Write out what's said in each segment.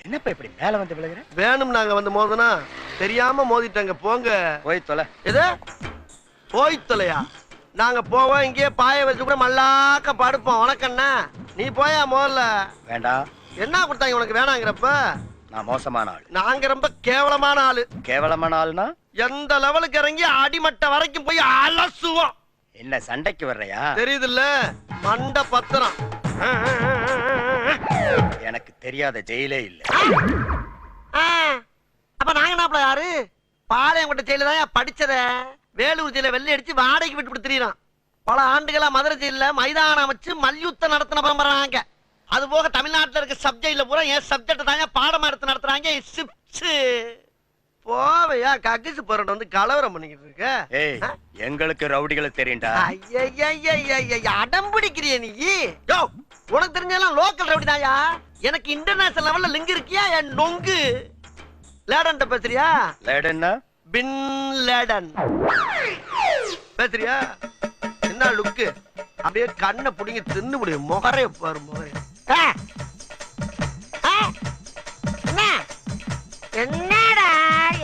என்னப்பா இப்படி மேல வந்து விழுகுற? வேணும் நாங்க வந்து மோதனா தெரியாம மோதிட்டாங்க. போங்க போய் தொலை. எது போய் தொலையா? நாங்க போவோம், இங்கேயே பாய வச்சு கூட மல்லாக்க படுப்போம். உனக்கண்ணா நீ போயா முதல்ல. வேண்டாம். என்ன கொடுத்தாங்க உனக்கு வேணாங்கிறப்ப? நான் மோசமான ஆள். நாங்க ரொம்ப கேவலமான ஆளு. கேவலமான ஆள்னா எந்த லெவலுக்கு இறங்கி அடிமட்ட வரைக்கும் போய் அலசுவோம். என்ன சண்டைக்கு வர்றையா? தெரியுதுல்ல மண்ட பத்திரம். எனக்கு தெரியாத ஜெயிலே இல்ல. அப்ப நாங்க என்ன யாரு? பாளையங்கோட்டை ஜெயில தான் படிச்சத. வேலூர் ஜெயில வெள்ளை அடிச்சு வாடகைக்கு விட்டு திரியறான். பல ஆண்டுகளா மதுரை ஜெயில மைதானம் அமைச்சு மல்யுத்தம் நடத்தின பரம்பராங்க. அது போக தமிழ்நாட்டில் இருக்க சப்ஜெக்ட்ல பூரா என் சப்ஜெக்ட் தாங்க பாடமா எடுத்து நடத்துறாங்க. போவையா கக்கிசு போறட்ட வந்து கலவரம் பண்ணிக்கிட்டு இருக்க. ஏய், எங்களுக்கு ரவுடிகளை தெரியும்டா. அடம் பிடிக்கிறிய நீ? யோ, உனக்கு தெரிஞ்செல்லாம் லோக்கல் ரவுடி தாயா. எனக்கு இன்டர்நேஷனல் லெவல்ல லிங்க் இருக்கியா? என் நொங்கு லேடன் பேசுறியா? லேடன்னா பின் லேடன் பேசுறியா? என்ன லுக்கு? அப்படியே கண்ணை புடிங்க தின்னு முடியும். முகரே பாரு முகரே. என்னடா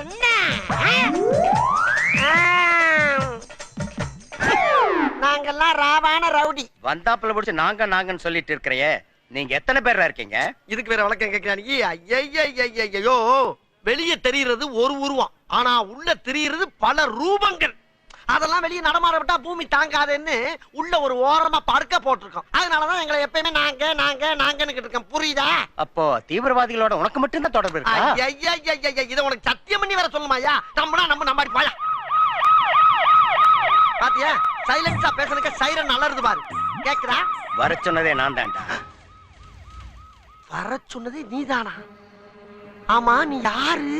என்ன? நாங்கெல்லாம் ராவான ரவுடி. வந்தாப்புல முடிச்சு நாங்கன்னு சொல்லிட்டு இருக்கிறையே, நீங்க எத்தனை பேரா இருக்கீங்க? இதுக்கு வேற வழக்கம் கேட்கிறானீங்க. ஐயோ, வெளியே தெரிகிறது ஒரு உருவம், ஆனா உள்ள தெரிகிறது பல ரூபங்கள். அதெல்லாம் வெளியே நடமாட விட்டா பூமி தாங்காதுன்னு உள்ள ஒரு ஓரமா படுக்க போட்டிருக்கோம். அதனாலதான் எங்களை எப்பயுமே நாங்கன்னு இருக்கோம். புரியுதா? அப்போ தீவிரவாதிகளோட உனக்கு மட்டும் தான் தொடர்பு இருக்கா? இத உனக்கு சத்தியம் பண்ணி வேற சொல்லுமாயா? நம்பாடி போயா. பாத்தியா, சைலன்ஸா பேசுறதுக்கு சைரன் நல்லா இருந்து பாரு. கேக்குதா? வர சொன்னதே நான் தான்டா. வர சொன்னதே நீதானா? ஆமா, நீ யாரு?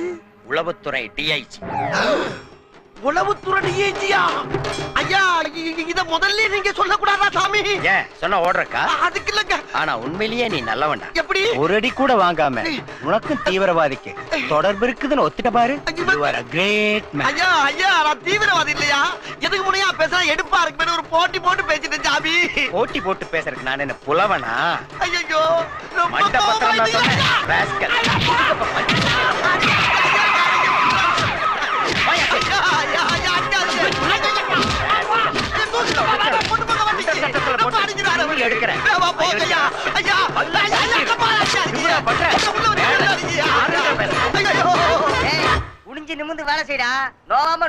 உளவுத்துறை டிஐஜி. உளவுத்துறை டிஐஜியா? ஐயா, இத முதல்ல நீங்க சொல்லக்கூடாதா சாமி? ஏன் சொன்னா ஓடுறக்கா? அதுக்கு இல்லங்க. ஆனா உண்மையிலேயே நீ நல்லவன்டா. எப்படி? ஒரு அடி கூட வாங்காம உனக்கும் தீவிரவாதிக்கு தொடர்பு இருக்குதுன்னு ஒத்துட்ட பாரு. You are a great man. ஐயா, நான் தீவிரவாதி இல்லையா? எதுக்கு முனையா பேசுறா? எடுப்பா இருக்கு. ஒரு போட்டி போட்டு பேசிட்டு சாமி. போட்டி போட்டு பேசுறதுக்கு நான் என்ன புலவனா? ஐயோ, மண்ட பத்திரம் தான் சொன்னேன். ராஸ்கல். குனிஞ்சு நிமிந்து வேலை செய்யடா. நோகாம